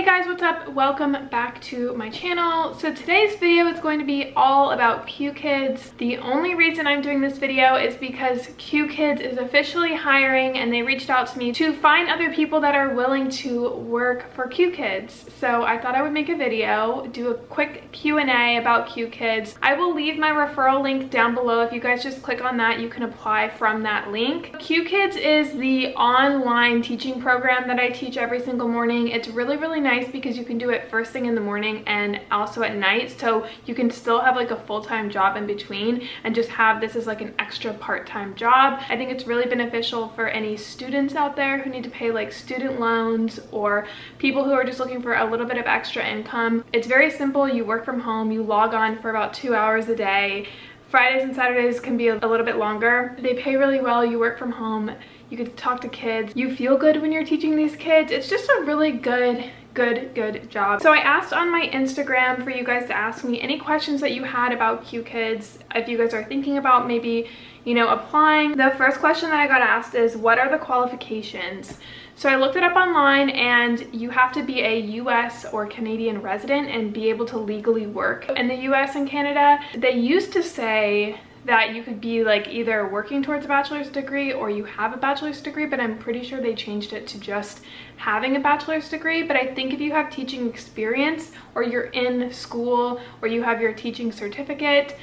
guys, what's up? Welcome back to my channel. So today's video is going to be all about QKids. The only reason I'm doing this video is because QKids is officially hiring and they reached out to me to find other people that are willing to work for QKids. So I thought I would make a video, do a quick Q&A about QKids. I will leave my referral link down below. If you guys just click on that, you can apply from that link. QKids is the online teaching program that I teach every single morning. It's really nice because you can do it first thing in the morning and also at night, so you can still have like a full-time job in between and just have this as like an extra part-time job. I think it's really beneficial for any students out there who need to pay like student loans or people who are just looking for a little bit of extra income. It's very simple. You work from home, you log on for about 2 hours a day. Fridays and Saturdays can be a little bit longer. They pay really well. You work from home. You get to talk to kids. You feel good when you're teaching these kids. It's just a really good job. So I asked on my Instagram for you guys to ask me any questions that you had about QKids. If you guys are thinking about maybe, you know, applying. The first question that I got asked is, what are the qualifications? So I looked it up online, and you have to be a US or Canadian resident and be able to legally work in the US and Canada. They used to say that you could be like either working towards a bachelor's degree or you have a bachelor's degree, but I'm pretty sure they changed it to just having a bachelor's degree. But I think if you have teaching experience or you're in school or you have your teaching certificate,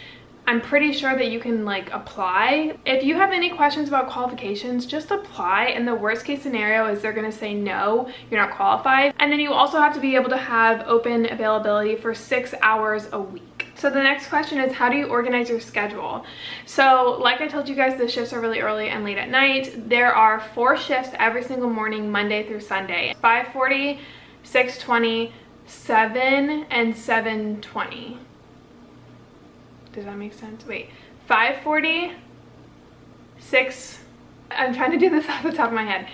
I'm pretty sure that you can like apply. If you have any questions about qualifications, just apply, and the worst case scenario is they're gonna say no, you're not qualified. And then you also have to be able to have open availability for 6 hours a week. So the next question is, how do you organize your schedule? So like I told you guys, the shifts are really early and late at night. There are 4 shifts every single morning, Monday through Sunday. 5:40, 6:20, 7, and 7:20. Does that make sense? Wait, 5:40, 6, I'm trying to do this off the top of my head.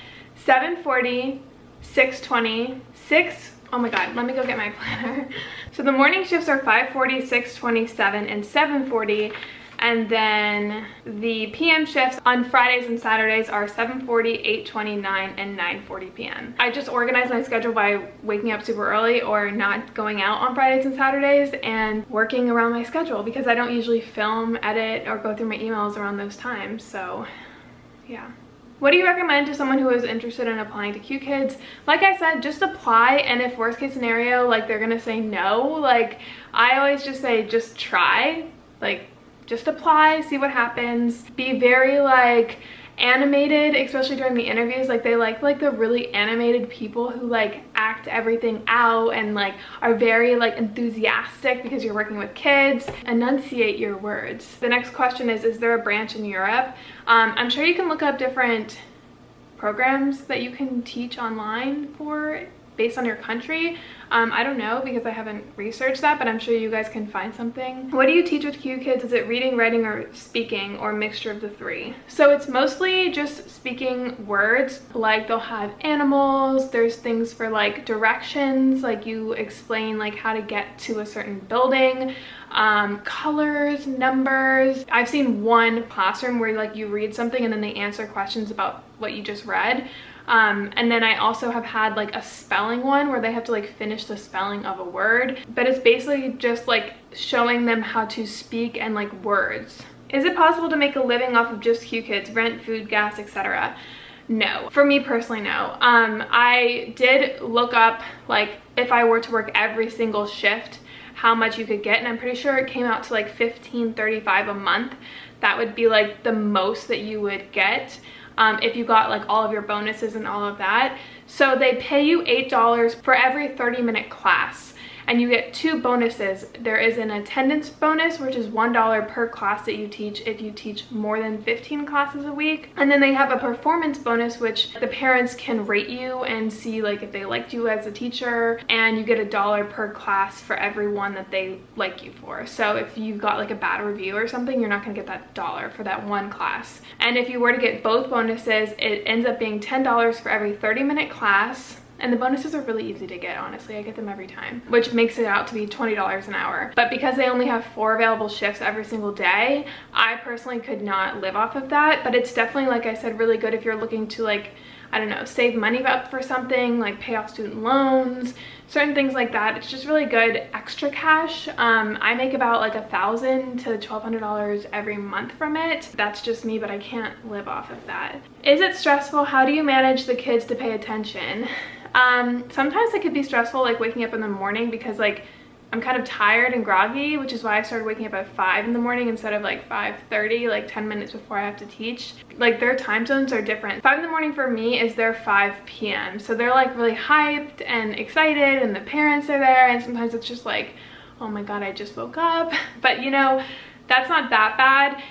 7:40, 6:20, 6, oh my god, let me go get my planner. So the morning shifts are 5:40, 6:20, 7, and 7:40. And then the PM shifts on Fridays and Saturdays are 7:40, 8:20, 9, and 9:40 p.m. I just organize my schedule by waking up super early or not going out on Fridays and Saturdays and working around my schedule, because I don't usually film, edit, or go through my emails around those times. So yeah. What do you recommend to someone who is interested in applying to QKids? Like I said, just apply, and if worst case scenario, like they're gonna say no, like I always just say, just try, like just apply, see what happens. Be very like animated, especially during the interviews. Like they like the really animated people who like act everything out and like are very like enthusiastic because you're working with kids. Enunciate your words. The next question is there a branch in Europe? I'm sure you can look up different programs that you can teach online for based on your country. I don't know because I haven't researched that, but I'm sure you guys can find something. What do you teach with QKids? Is it reading, writing, or speaking, or a mixture of the 3? So it's mostly just speaking words. Like they'll have animals, there's things for like directions, like you explain like how to get to a certain building, colors, numbers. I've seen one classroom where like you read something and then they answer questions about what you just read. And then I also have had like a spelling one where they have to like finish the spelling of a word, but it's basically just like showing them how to speak and like words. Is it possible to make a living off of just QKids, rent, food, gas, etc.? No. For me personally, no. I did look up like if I were to work every single shift, how much you could get, and I'm pretty sure it came out to like $15.35 a month. That would be like the most that you would get if you got like all of your bonuses and all of that. So they pay you $8 for every 30-minute class, and you get 2 bonuses. There is an attendance bonus, which is $1 per class that you teach if you teach more than 15 classes a week. And then they have a performance bonus, which the parents can rate you and see like if they liked you as a teacher, and you get $1 per class for every one that they like you for. So if you got like a bad review or something, you're not gonna get that $1 for that one class. And if you were to get both bonuses, it ends up being $10 for every 30-minute class. And the bonuses are really easy to get, honestly. I get them every time, which makes it out to be $20 an hour. But because they only have 4 available shifts every single day, I personally could not live off of that. But it's definitely, like I said, really good if you're looking to like, I don't know, save money up for something, like pay off student loans, certain things like that. It's just really good extra cash. I make about like $1,000 to $1,200 every month from it. That's just me, but I can't live off of that. Is it stressful? How do you manage the kids to pay attention? Sometimes it could be stressful, like waking up in the morning, because like I'm kind of tired and groggy, which is why I started waking up at 5 in the morning instead of like 5:30, like 10 minutes before I have to teach. Like their time zones are different. 5 in the morning for me is their 5 p.m. So they're like really hyped and excited, and the parents are there, and sometimes it's just like, oh my God, I just woke up. But you know, that's not that bad.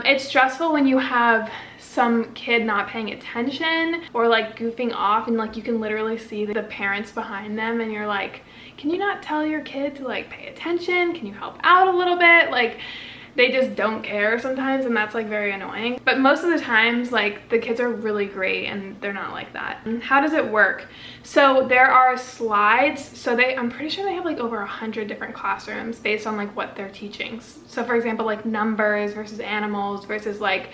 It's stressful when you have some kid not paying attention or like goofing off, and like you can literally see the parents behind them, and you're like, can you not tell your kid to like pay attention? Can you help out a little bit? Like they just don't care sometimes, and that's like very annoying. But most of the times, like the kids are really great and they're not like that. And how does it work? So there are slides. So I'm pretty sure they have like over 100 different classrooms based on like what they're teaching. So for example, like numbers versus animals versus like,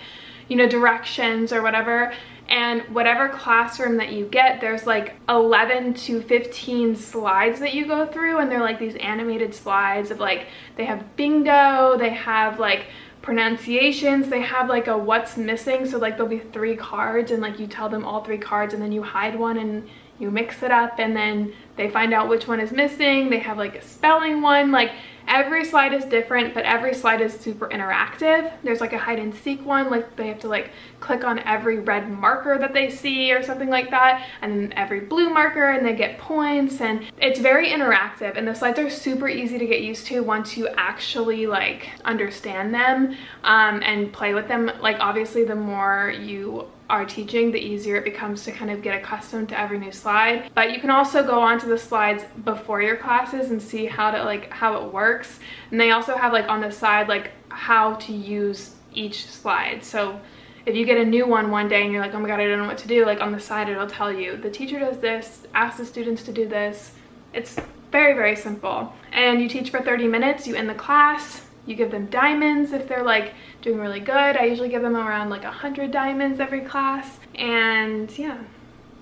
you know, directions or whatever. And whatever classroom that you get, there's like 11 to 15 slides that you go through, and they're like these animated slides of like, they have bingo, they have like pronunciations, they have like a what's missing. So like there'll be 3 cards, and like you tell them all 3 cards, and then you hide one and you mix it up, and then they find out which one is missing. They have like a spelling one. Like every slide is different, but every slide is super interactive. There's like a hide and seek one, like they have to like click on every red marker that they see or something like that, and then every blue marker, and they get points, and it's very interactive. And the slides are super easy to get used to once you actually like understand them and play with them. Like obviously the more you are teaching, the easier it becomes to kind of get accustomed to every new slide. But you can also go onto the slides before your classes and see how it works. And they also have like on the side like how to use each slide. So if you get a new one day and you're like, oh my God, I don't know what to do, like on the side it'll tell you the teacher does this, ask the students to do this. It's very, very simple. And you teach for 30 minutes, you end the class. You give them diamonds if they're like doing really good. I usually give them around like 100 diamonds every class. And yeah,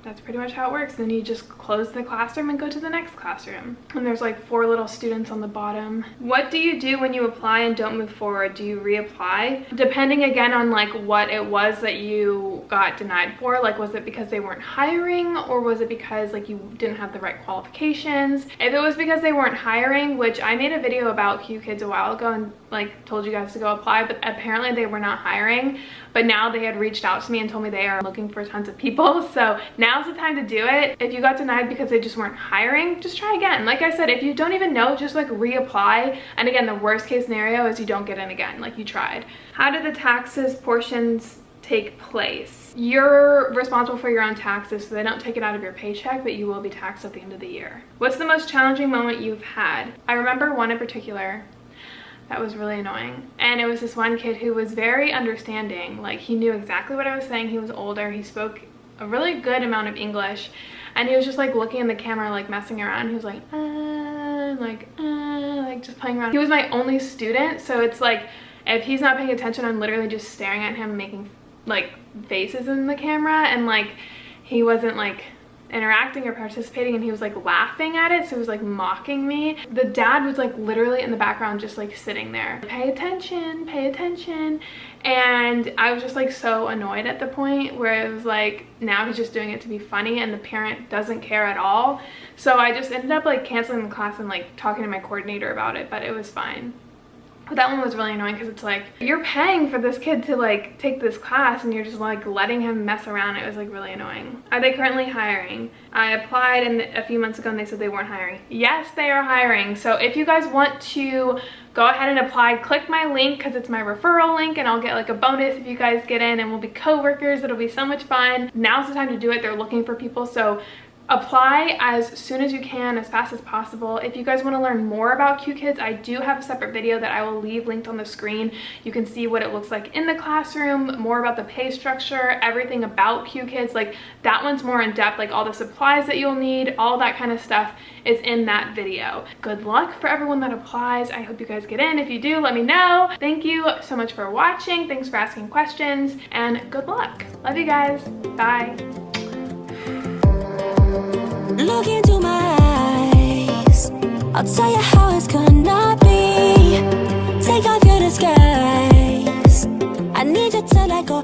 that's pretty much how it works. Then you just close the classroom and go to the next classroom. And there's like 4 little students on the bottom. What do you do when you apply and don't move forward? Do you reapply? Depending again on like what it was that you got denied for. Like was it because they weren't hiring, or was it because like you didn't have the right qualifications? If it was because they weren't hiring, which I made a video about QKids a while ago and like told you guys to go apply, but apparently they were not hiring. But now they had reached out to me and told me they are looking for tons of people. So now's the time to do it. If you got denied because they just weren't hiring, just try again. Like I said, if you don't even know, just like reapply. And again, the worst case scenario is you don't get in again, like you tried. How do the taxes portions take place? You're responsible for your own taxes, so they don't take it out of your paycheck, but you will be taxed at the end of the year. What's the most challenging moment you've had? I remember one in particular that was really annoying. And it was this one kid who was very understanding. Like he knew exactly what I was saying. He was older. He spoke a really good amount of English. And he was just like looking in the camera, like messing around. He was like just playing around. He was my only student. So it's like, if he's not paying attention, I'm literally just staring at him, making like faces in the camera. And like, he wasn't like interacting or participating, and he was like laughing at it, so he was like mocking me. The dad was like literally in the background just like sitting there, pay attention, pay attention. And I was just like so annoyed at the point where it was like, now he's just doing it to be funny and the parent doesn't care at all. So I just ended up like canceling the class and like talking to my coordinator about it, but it was fine. But that one was really annoying because it's like, you're paying for this kid to like take this class and you're just like letting him mess around. It was like really annoying. Are they currently hiring? I applied a few months ago and they said they weren't hiring. Yes, they are hiring. So if you guys want to go ahead and apply, click my link because it's my referral link, and I'll get like a bonus if you guys get in, and we'll be co-workers. It'll be so much fun. Now's the time to do it. They're looking for people. So apply as soon as you can, as fast as possible. If you guys want to learn more about QKids, I do have a separate video that I will leave linked on the screen. You can see what it looks like in the classroom, more about the pay structure, everything about QKids. Like that one's more in depth, like all the supplies that you'll need, all that kind of stuff is in that video. Good luck for everyone that applies. I hope you guys get in. If you do, let me know. Thank you so much for watching. Thanks for asking questions, and good luck. Love you guys. Bye. Look into my eyes. I'll tell you how it's gonna be. Take off your disguise. I need you to let go.